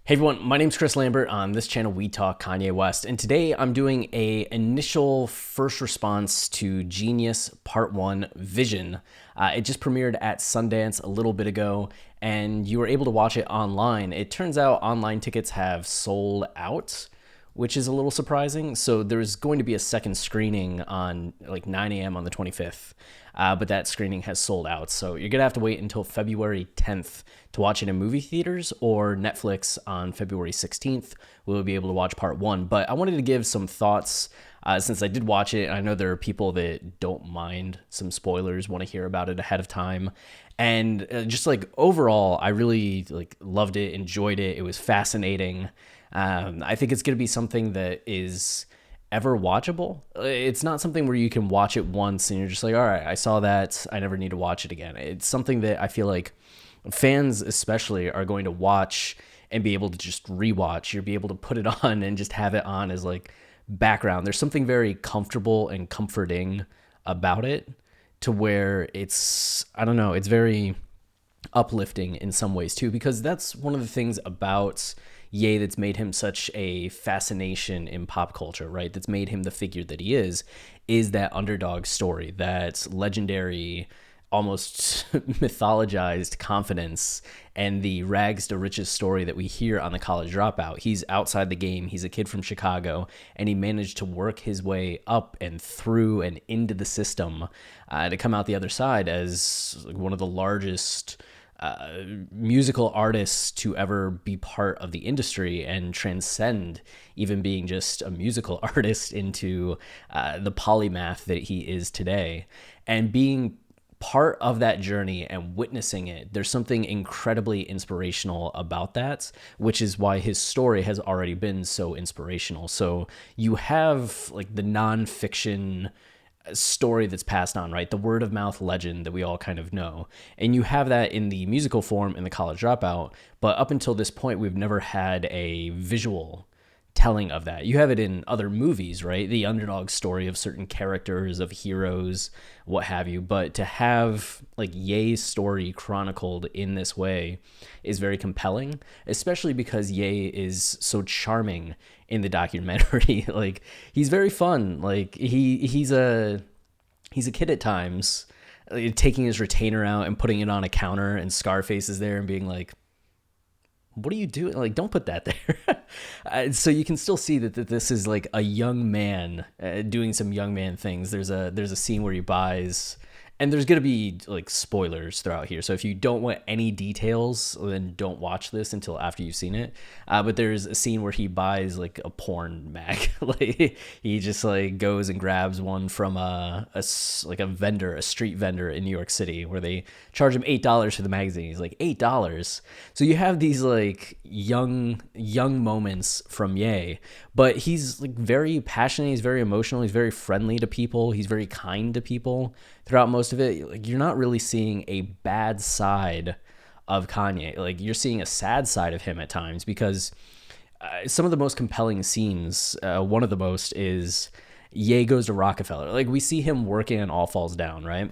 Hey everyone, my name's Chris Lambert. On this channel, we talk Kanye West, and today I'm doing a initial first response to Genius Part 1 Vision. It just premiered at Sundance a little bit ago, and you were able to watch it online. It turns out online tickets have sold out, which is a little surprising. So there's going to be a second screening on like 9 a.m. on the 25th, but that screening has sold out. So you're gonna have to wait until February 10th to watch it in movie theaters, or Netflix on February 16th. We'll be able to watch part one. But I wanted to give some thoughts since I did watch it. I know there are people that don't mind some spoilers, want to hear about it ahead of time. And just like overall, I really loved it, enjoyed it. It was fascinating. I think it's going to be something that is ever watchable. It's not something where you can watch it once and you're just like, all right, I saw that, I never need to watch it again. It's something that I feel like fans especially are going to watch and be able to just rewatch. You'll be able to put it on and just have it on as like background. There's something very comfortable and comforting about it, to where it's, I don't know, it's very uplifting in some ways too, because that's one of the things about Ye that's made him such a fascination in pop culture, right? That's made him the figure that he is that underdog story, that legendary, almost mythologized confidence, and the rags to riches story that we hear on The College Dropout. He's outside the game. He's a kid from Chicago, and he managed to work his way up and through and into the system to come out the other side as one of the largest musical artists to ever be part of the industry, and transcend even being just a musical artist into the polymath that he is today. And being part of that journey and witnessing it, there's something incredibly inspirational about that, which is why his story has already been so inspirational. So you have like the nonfiction story that's passed on, right? The word of mouth legend that we all kind of know. And you have that in the musical form in The College Dropout. But up until this point, we've never had a visual telling of that. You have it in other movies, right? The underdog story of certain characters, of heroes, what have you. But to have like Ye's story chronicled in this way is very compelling, especially because Ye is so charming in the documentary. Like, he's very fun. Like, he's a kid at times, taking his retainer out and putting it on a counter, and Scarface is there and being like, what are you doing? Like, don't put that there. So you can still see that this is like a young man doing some young man things. There's a scene where he buys, and there's going to be like spoilers throughout here. So if you don't want any details, then don't watch this until after you've seen it. But there's a scene where he buys like a porn mag. Like, he just like goes and grabs one from a vendor, a street vendor in New York City, where they charge him $8 for the magazine. He's like, $8. So you have these like young moments from Ye, but he's like very passionate. He's very emotional. He's very friendly to people. He's very kind to people throughout most of it. Like, you're not really seeing a bad side of Kanye. Like, you're seeing a sad side of him at times, because some of the most compelling scenes, one of the most, is Ye goes to Rockefeller. Like, we see him working on All Falls Down, right?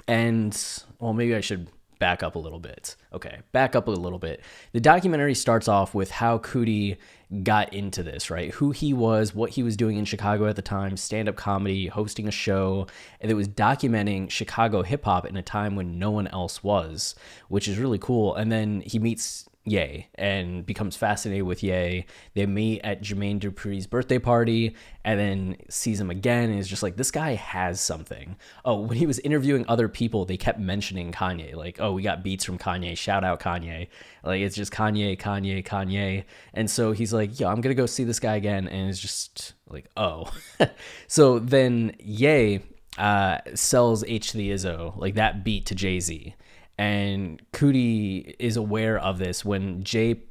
And, well, maybe I should back up a little bit. Okay, back up a little bit. The documentary starts off with how Coodie got into this, right? Who he was, what he was doing in Chicago at the time, stand-up comedy, hosting a show, and it was documenting Chicago hip-hop in a time when no one else was, which is really cool. And then he meets Ye and becomes fascinated with Ye. They meet at Jermaine Dupri's birthday party, and then sees him again and is just like, this guy has something. Oh, when he was interviewing other people, they kept mentioning Kanye, like, oh, we got beats from Kanye, shout out Kanye. Like, it's just Kanye. And so he's like, yo, I'm gonna go see this guy again. And it's just like, oh. So then Ye sells H to the Izzo, like that beat, to Jay-Z. And Coodie is aware of this when Jay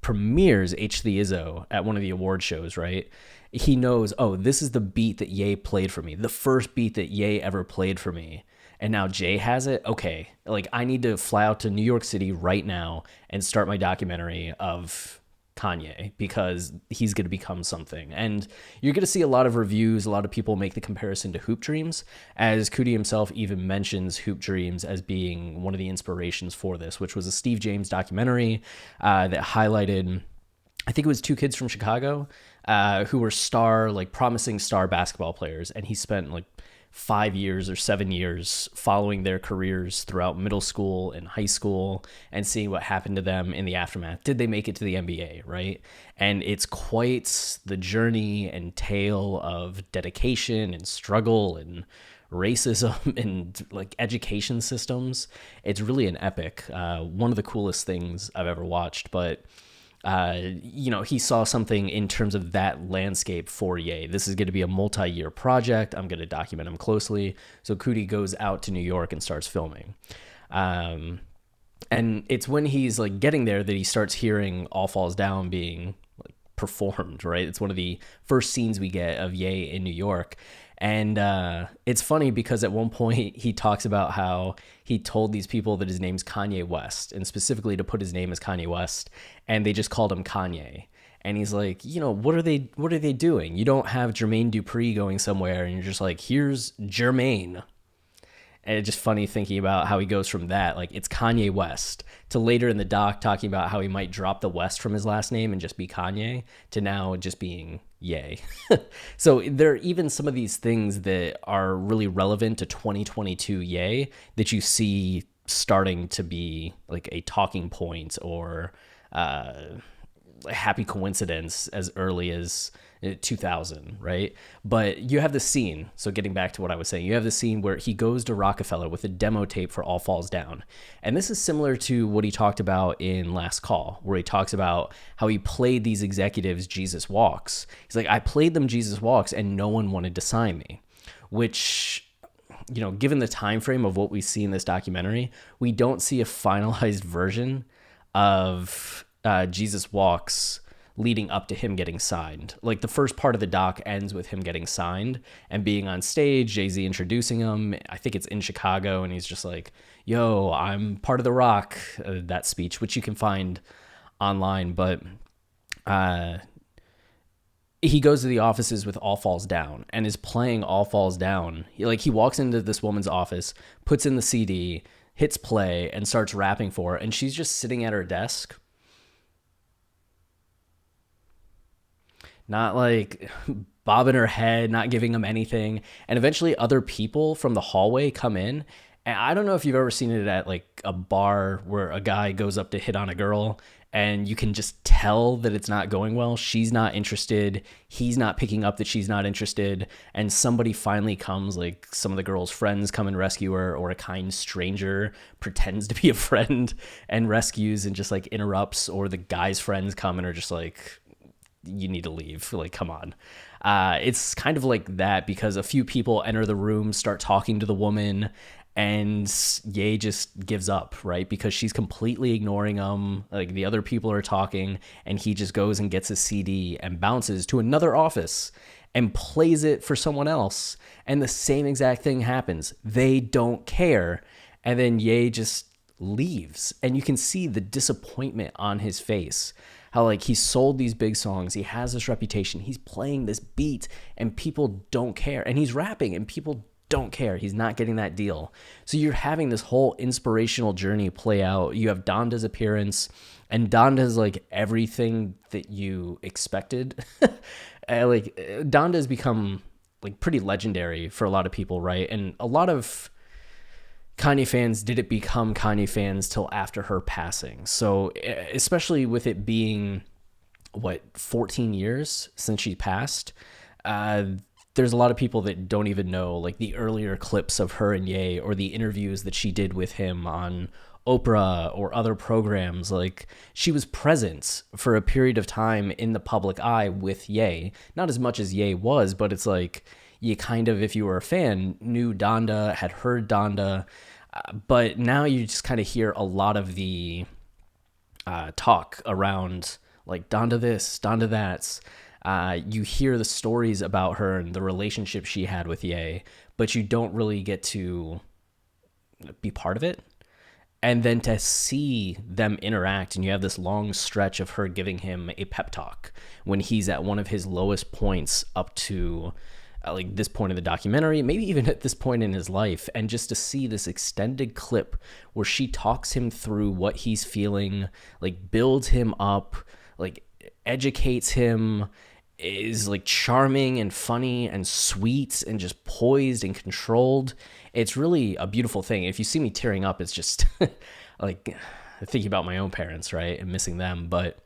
premieres H to the Izzo at one of the award shows, right? He knows, oh, this is the beat that Ye played for me, the first beat that Ye ever played for me. And now Jay has it. Okay, like, I need to fly out to New York City right now and start my documentary of Kanye, because he's going to become something. And you're going to see a lot of reviews, a lot of people make the comparison to Hoop Dreams, as Coodie himself even mentions Hoop Dreams as being one of the inspirations for this, which was a Steve James documentary that highlighted I think it was two kids from Chicago who were promising star basketball players, and he spent like 5 years or 7 years following their careers throughout middle school and high school and seeing what happened to them in the aftermath. Did they make it to the NBA, right? And it's quite the journey and tale of dedication and struggle and racism and like education systems. It's really an epic, one of the coolest things I've ever watched. But he saw something in terms of that landscape for Ye. This is going to be a multi-year project. I'm going to document him closely. So Coodie goes out to New York and starts filming. And it's when he's like getting there that he starts hearing All Falls Down being like performed, right? It's one of the first scenes we get of Ye in New York. And it's funny because at one point he talks about how he told these people that his name's Kanye West, and specifically to put his name as Kanye West, and they just called him Kanye. And he's like, what are they doing? You don't have Jermaine Dupri going somewhere, and you're just like, here's Jermaine. And it's just funny thinking about how he goes from that, like it's Kanye West, to later in the doc talking about how he might drop the West from his last name and just be Kanye, to now just being Ye. So there are even some of these things that are really relevant to 2022 Ye that you see starting to be like a talking point or a happy coincidence as early as 2000, right? But you have the scene. So getting back to what I was saying, you have the scene where he goes to Rockefeller with a demo tape for All Falls Down. And this is similar to what he talked about in Last Call, where he talks about how he played these executives Jesus Walks. He's like, I played them Jesus Walks and no one wanted to sign me, which, given the time frame of what we see in this documentary, we don't see a finalized version of Jesus Walks leading up to him getting signed. Like the first part of the doc ends with him getting signed and being on stage, Jay-Z introducing him. I think it's in Chicago, and he's just like, yo, I'm part of the Rock, that speech, which you can find online. But he goes to the offices with All Falls Down and is playing All Falls Down. He walks into this woman's office, puts in the CD, hits play, and starts rapping for her, and she's just sitting at her desk, not like bobbing her head, not giving him anything. And eventually other people from the hallway come in. And I don't know if you've ever seen it at like a bar where a guy goes up to hit on a girl and you can just tell that it's not going well. She's not interested. He's not picking up that she's not interested. And somebody finally comes, like some of the girl's friends come and rescue her, or a kind stranger pretends to be a friend and rescues and just like interrupts, or the guy's friends come and are just like, you need to leave. Like, come on. It's kind of like that because a few people enter the room, start talking to the woman, and Ye just gives up, right? Because she's completely ignoring him. Like the other people are talking, and he just goes and gets a CD and bounces to another office and plays it for someone else. And the same exact thing happens. They don't care. And then Ye just leaves, and you can see the disappointment on his face. How like he sold these big songs, he has this reputation, he's playing this beat and people don't care, and he's rapping and people don't care. He's not getting that deal. So you're having this whole inspirational journey play out. You have Donda's appearance, and Donda's like everything that you expected. Like Donda's become like pretty legendary for a lot of people, right? And a lot of Kanye fans didn't become Kanye fans till after her passing. So especially with it being 14 years since she passed, there's a lot of people that don't even know like the earlier clips of her and Ye, or the interviews that she did with him on Oprah or other programs. Like she was present for a period of time in the public eye with Ye, not as much as Ye was, but it's like you kind of, if you were a fan, knew Donda, had heard Donda, but now you just kind of hear a lot of the talk around like Donda this, Donda that. You hear the stories about her and the relationship she had with Ye, but you don't really get to be part of it. And then to see them interact, and you have this long stretch of her giving him a pep talk when he's at one of his lowest points up to like this point in the documentary, maybe even at this point in his life, and just to see this extended clip where she talks him through what he's feeling, like builds him up, like educates him, is like charming and funny and sweet and just poised and controlled. It's really a beautiful thing. If you see me tearing up, it's just like thinking about my own parents, right, and missing them. But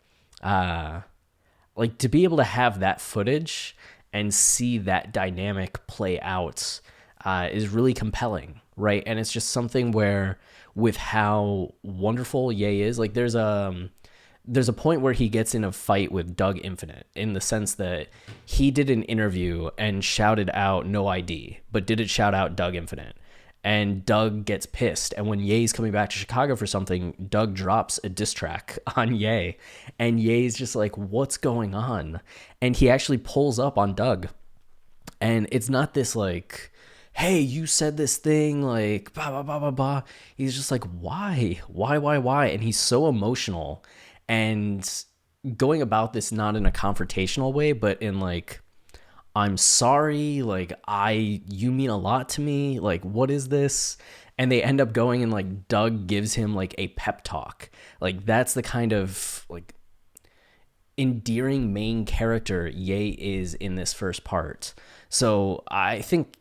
like to be able to have that footage and see that dynamic play out is really compelling, right? And it's just something where, with how wonderful Ye is, like there's a point where he gets in a fight with Doug Infinite, in the sense that he did an interview and shouted out "No ID," but didn't shout out Doug Infinite. And Doug gets pissed. And when Ye's coming back to Chicago for something, Doug drops a diss track on Ye. And Ye's just like, what's going on? And he actually pulls up on Doug. And it's not this like, hey, you said this thing, like, blah, blah, blah, blah, blah. He's just like, why? Why? And he's so emotional. And going about this not in a confrontational way, but in like, I'm sorry, like, you mean a lot to me, like, what is this? And they end up going, and like Doug gives him like a pep talk. Like, that's the kind of like endearing main character Ye is in this first part. So I think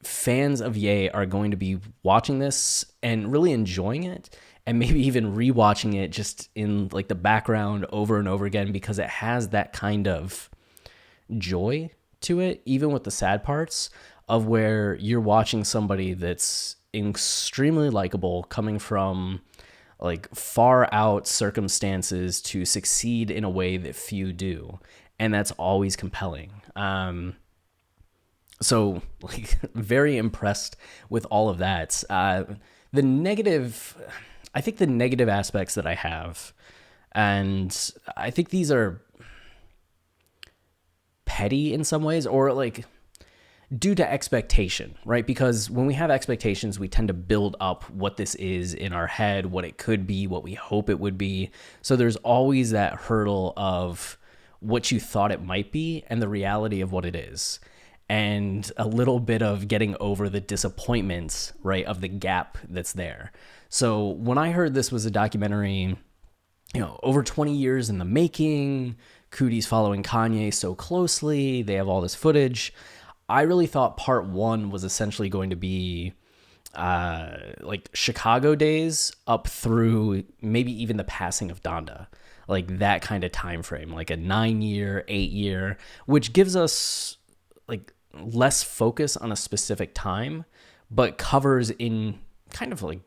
fans of Ye are going to be watching this and really enjoying it, and maybe even rewatching it just in like the background over and over again, because it has that kind of joy to it, even with the sad parts, of where you're watching somebody that's extremely likable coming from like far out circumstances to succeed in a way that few do, and that's always compelling. So like very impressed with all of that. The negative aspects that I have, and I think these are petty in some ways, or like due to expectation, right? Because when we have expectations, we tend to build up what this is in our head, what it could be, what we hope it would be. So there's always that hurdle of what you thought it might be and the reality of what it is, and a little bit of getting over the disappointment, right, of the gap that's there. So when I heard this was a documentary, over 20 years in the making, Coodie's following Kanye so closely, they have all this footage, I really thought part one was essentially going to be like Chicago days up through maybe even the passing of Donda, like that kind of time frame, like a 9-year, 8-year, which gives us like less focus on a specific time, but covers in kind of like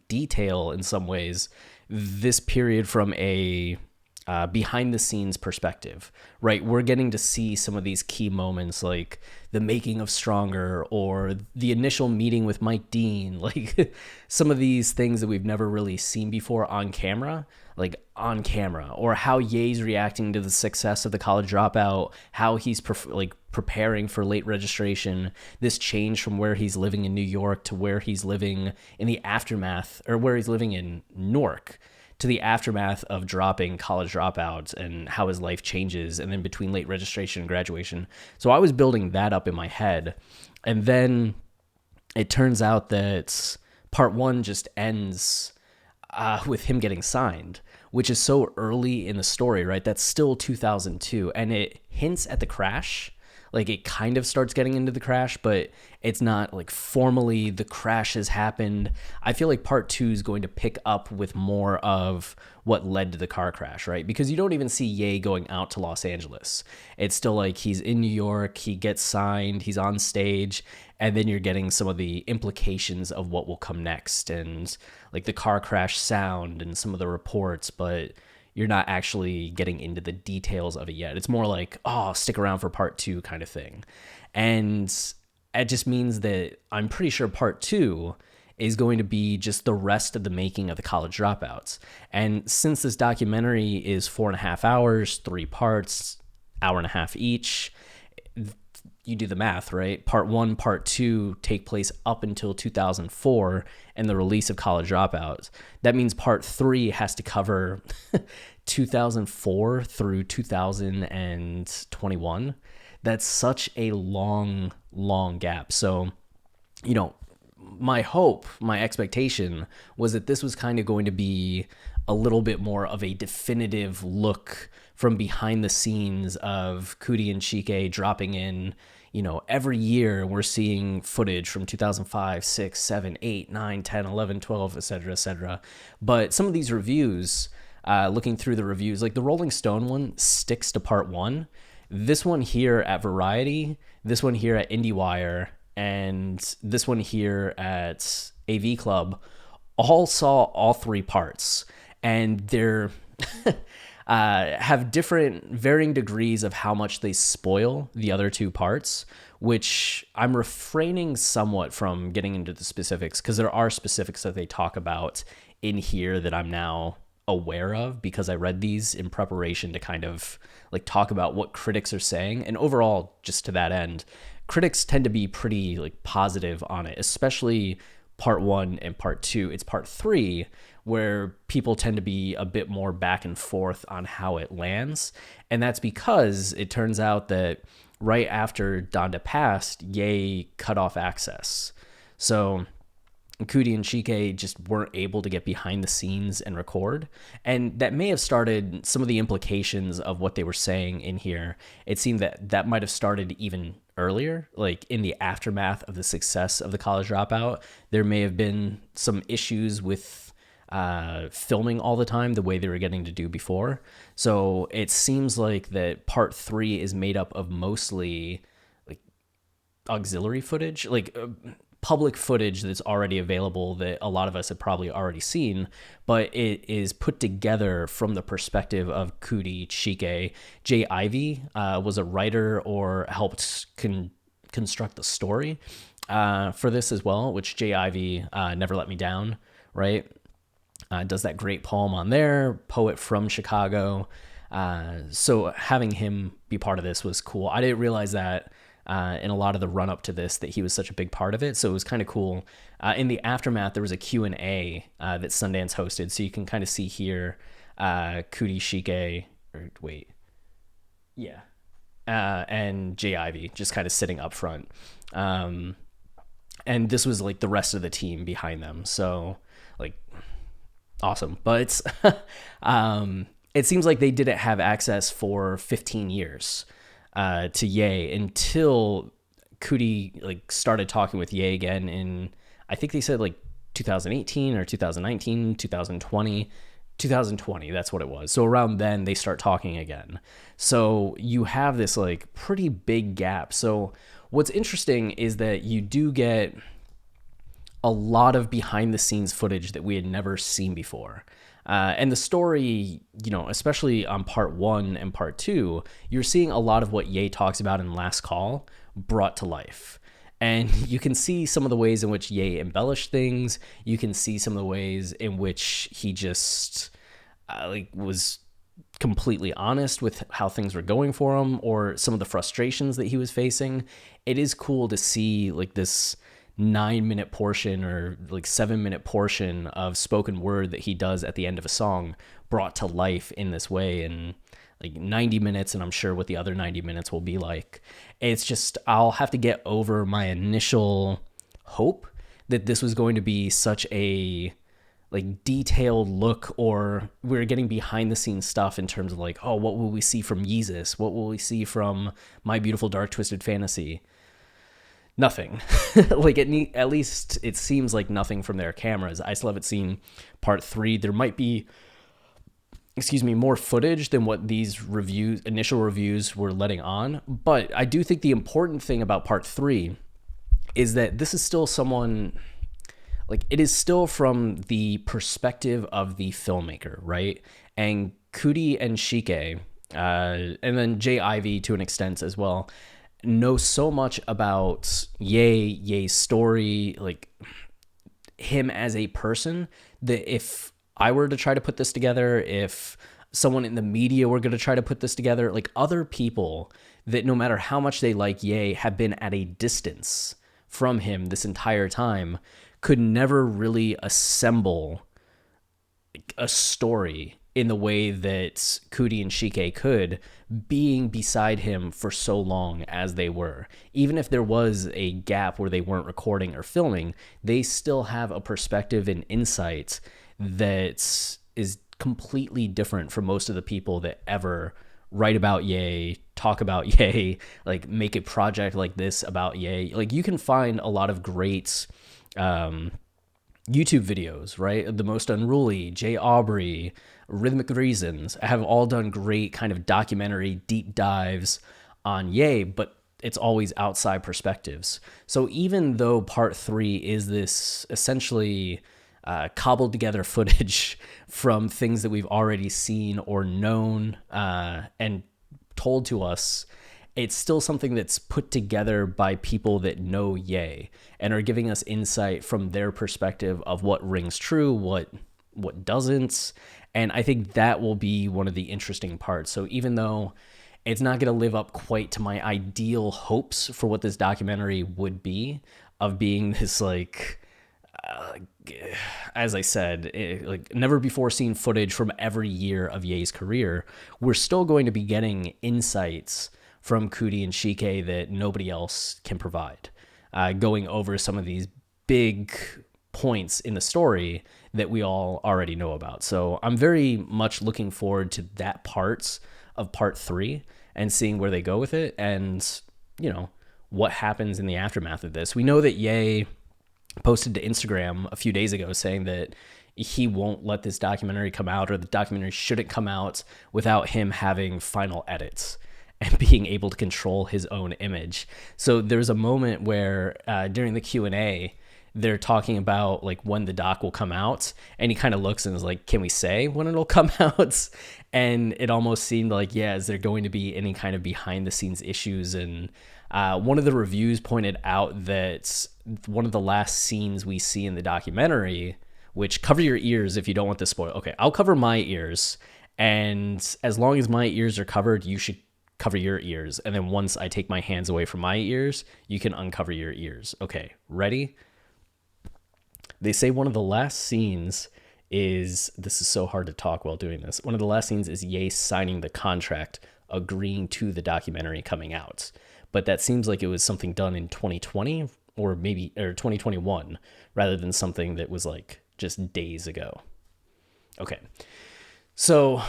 detail in some ways this period from a behind the scenes perspective, right? We're getting to see some of these key moments, like the making of Stronger, or the initial meeting with Mike Dean, like some of these things that we've never really seen before on camera, or how Ye's reacting to the success of The College Dropout, how he's preparing for late registration, this change from where he's living in New York to where he's living in the aftermath, or where he's living in Newark, to the aftermath of dropping College Dropout, and how his life changes, and then between late registration and graduation. So I was building that up in my head. And then it turns out that part one just ends with him getting signed, which is so early in the story, right? That's still 2002. And it hints at the crash. Like, it kind of starts getting into the crash, but it's not like formally the crash has happened. I feel like part two is going to pick up with more of what led to the car crash, right? Because you don't even see Ye going out to Los Angeles. It's still like he's in New York, he gets signed, he's on stage, and then you're getting some of the implications of what will come next, and like the car crash sound and some of the reports, but you're not actually getting into the details of it yet. It's more like, oh, stick around for part two kind of thing. And it just means that I'm pretty sure part two is going to be just the rest of the making of The College Dropouts. And since this documentary is 4.5 hours, 3 parts, hour and a half each, you do the math, right? Part one, part two take place up until 2004 and the release of College Dropouts. That means part three has to cover 2004 through 2021. That's such a long, long gap. So, my hope, my expectation was that this was kind of going to be a little bit more of a definitive look from behind the scenes of Coodie and Chike dropping in, every year we're seeing footage from 2005, 6, 7, 8, 9, 10, 11, 12, etc., etc. But some of these reviews, looking through the reviews, like the Rolling Stone one sticks to part one. This one here at Variety, this one here at IndieWire, and this one here at AV Club all saw all three parts. And they're have different varying degrees of how much they spoil the other two parts, which I'm refraining somewhat from getting into the specifics, because there are specifics that they talk about in here that I'm now aware of because I read these in preparation to kind of like talk about what critics are saying. And overall, just to that end, critics tend to be pretty like positive on it, especially part one and part two. It's part three where people tend to be a bit more back and forth on how it lands. And that's because it turns out that right after Donda passed, Ye cut off access. So Coodie and Chike just weren't able to get behind the scenes and record. And that may have started some of the implications of what they were saying in here. It seemed that that might have started even earlier, like in the aftermath of the success of the College Dropout. There may have been some issues with filming all the time the way they were getting to do before. So it seems like that part three is made up of mostly like auxiliary footage, like public footage that's already available that a lot of us have probably already seen, but it is put together from the perspective of Coodie, Chike. Jay Ivey was a writer or helped construct the story for this as well, which Jay Ivey, Never Let Me Down, right? Does that great poem on there, poet from Chicago. So having him be part of this was cool. I didn't realize that in a lot of the run up to this, that he was such a big part of it. So it was kind of cool. In the aftermath, there was a Q&A that Sundance hosted. So you can kind of see here, Coodie, Chike, or wait. Yeah. And Jay Ivey just kind of sitting up front. And this was like the rest of the team behind them. So like awesome. But it seems like they didn't have access for 15 years. To Ye until Coodie like started talking with Ye again in, I think they said like 2018 or 2019, 2020, that's what it was. So around then they start talking again. So you have this like pretty big gap. So what's interesting is that you do get a lot of behind the scenes footage that we had never seen before. And the story, especially on part one and part two, you're seeing a lot of what Ye talks about in Last Call brought to life. And you can see some of the ways in which Ye embellished things. You can see some of the ways in which he just was completely honest with how things were going for him, or some of the frustrations that he was facing. It is cool to see like this 9-minute portion or like 7-minute portion of spoken word that he does at the end of a song brought to life in this way in like 90 minutes. And I'm sure what the other 90 minutes will be like. It's just, I'll have to get over my initial hope that this was going to be such a like detailed look, or we're getting behind the scenes stuff in terms of like, oh, what will we see from Yeezus? What will we see from My Beautiful Dark Twisted Fantasy? Nothing. Like at least it seems like nothing from their cameras. I still haven't seen part three. There might be, more footage than what these initial reviews were letting on. But I do think the important thing about part three is that this is still it is still from the perspective of the filmmaker, right? And Coodie and Chike, and then Jay Ivey to an extent as well, know so much about Ye's story, like him as a person, that if I were to try to put this together, if someone in the media were going to try to put this together, like other people that no matter how much they like Ye have been at a distance from him this entire time, could never really assemble a story in the way that Coodie and Chike could, being beside him for so long as they were. Even if there was a gap where they weren't recording or filming, they still have a perspective and insight that is completely different from most of the people that ever write about Ye, talk about Ye, like make a project like this about Ye. Like you can find a lot of great YouTube videos, right? The Most Unruly, Jay Aubrey, Rhythmic Reasons have all done great kind of documentary deep dives on Ye, but it's always outside perspectives. So even though part 3 is this essentially cobbled together footage from things that we've already seen or known and told to us, it's still something that's put together by people that know Ye and are giving us insight from their perspective of what rings true, what doesn't. And I think that will be one of the interesting parts. So even though it's not going to live up quite to my ideal hopes for what this documentary would be, of being this like, as I said, like never before seen footage from every year of Ye's career, we're still going to be getting insights from Coodie and Chike that nobody else can provide, going over some of these big points in the story that we all already know about. So I'm very much looking forward to that parts of part 3 and seeing where they go with it and, you know, what happens in the aftermath of this. We know that Ye posted to Instagram a few days ago saying that he won't let this documentary come out, or the documentary shouldn't come out without him having final edits and being able to control his own image. So there's a moment where during the Q&A, they're talking about like when the doc will come out, and he kind of looks and is like, can we say when it'll come out? And it almost seemed like, yeah, is there going to be any kind of behind the scenes issues? And one of the reviews pointed out that one of the last scenes we see in the documentary, which, cover your ears if you don't want this spoil. Okay, I'll cover my ears, and as long as my ears are covered, you should cover your ears. And then once I take my hands away from my ears, you can uncover your ears. Okay, ready? They say one of the last scenes is, this is so hard to talk while doing this, one of the last scenes is Ye signing the contract, agreeing to the documentary coming out. But that seems like it was something done in 2020 or 2021, rather than something that was like just days ago. Okay, so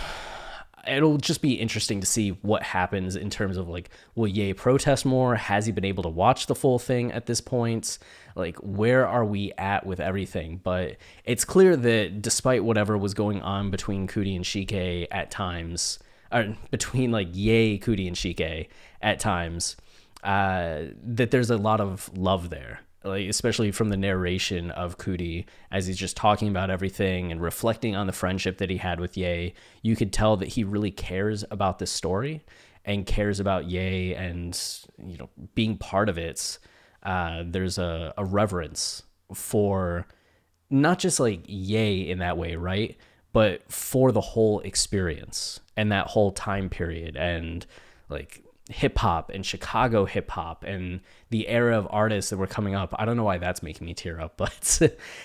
it'll just be interesting to see what happens in terms of like, will Ye protest more? Has he been able to watch the full thing at this point? Like, where are we at with everything? But it's clear that despite whatever was going on between Coodie and Chike at times, or between like Ye, Coodie, and Chike at times, that there's a lot of love there. Like, especially from the narration of Coodie as he's just talking about everything and reflecting on the friendship that he had with Ye, you could tell that he really cares about this story and cares about Ye and, you know, being part of it. There's a reverence for not just like Ye in that way, right? But for the whole experience and that whole time period and like hip hop and Chicago hip hop and the era of artists that were coming up. I don't know why that's making me tear up, but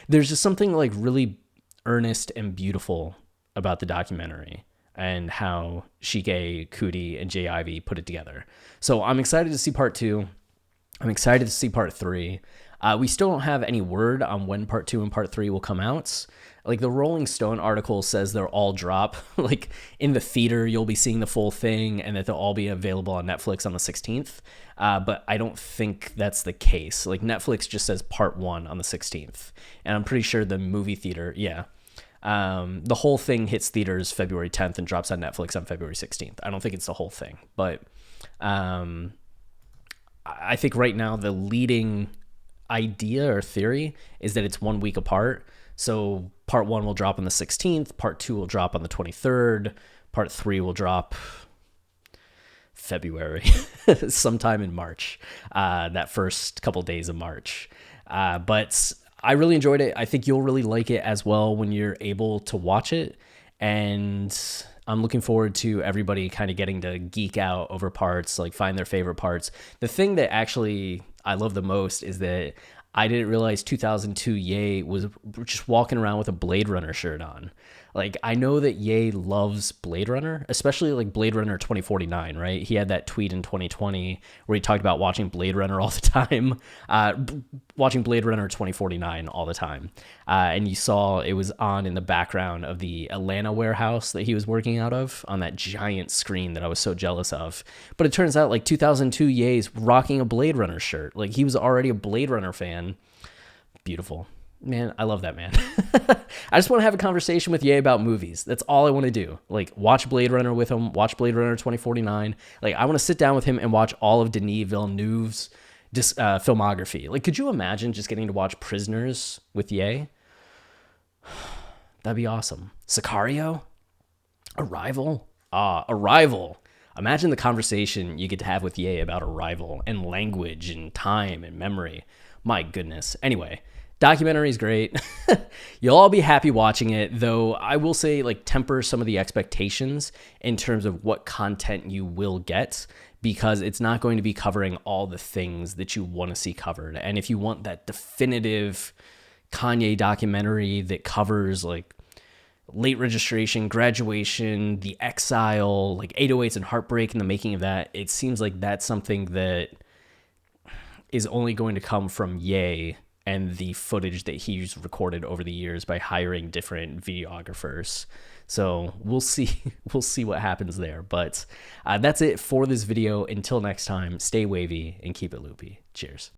there's just something like really earnest and beautiful about the documentary and how Chike, Coodie, and Jay Ivy put it together. So I'm excited to see part 2. I'm excited to see part 3. We still don't have any word on when part 2 and part 3 will come out. Like, the Rolling Stone article says they'll all drop. Like, in the theater, you'll be seeing the full thing, and that they'll all be available on Netflix on the 16th. But I don't think that's the case. Like, Netflix just says part 1 on the 16th. And I'm pretty sure the movie theater, yeah. The whole thing hits theaters February 10th and drops on Netflix on February 16th. I don't think it's the whole thing. But I think right now the leading idea or theory is that it's 1 week apart. So part 1 will drop on the 16th, part 2 will drop on the 23rd, part 3 will drop February, sometime in March, that first couple days of March. But I really enjoyed it. I think you'll really like it as well when you're able to watch it. And I'm looking forward to everybody kind of getting to geek out over parts, like find their favorite parts. The thing that actually I love the most is that I didn't realize 2002 Ye was just walking around with a Blade Runner shirt on. Like, I know that Ye loves Blade Runner, especially like Blade Runner 2049, right? He had that tweet in 2020 where he talked about watching Blade Runner all the time, watching Blade Runner 2049 all the time. And you saw it was on in the background of the Atlanta warehouse that he was working out of on that giant screen that I was so jealous of. But it turns out like 2002 Ye's rocking a Blade Runner shirt. Like, he was already a Blade Runner fan. Beautiful. Man, I love that man. I just want to have a conversation with Ye about movies. That's all I want to do. Like, watch Blade Runner with him, watch Blade Runner 2049. Like, I want to sit down with him and watch all of Denis Villeneuve's filmography. Like, could you imagine just getting to watch Prisoners with Ye? That'd be awesome. Sicario? Arrival? Arrival. Imagine the conversation you get to have with Ye about Arrival and language and time and memory. My goodness. Anyway, documentary is great. You'll all be happy watching it, though I will say, like, temper some of the expectations in terms of what content you will get, because it's not going to be covering all the things that you want to see covered. And if you want that definitive Kanye documentary that covers like Late Registration, Graduation, The Exile, like 808s and Heartbreak and the making of that, it seems like that's something that is only going to come from Ye and the footage that he's recorded over the years by hiring different videographers. So we'll see. We'll see what happens there. But that's it for this video. Until next time, stay wavy and keep it loopy. Cheers.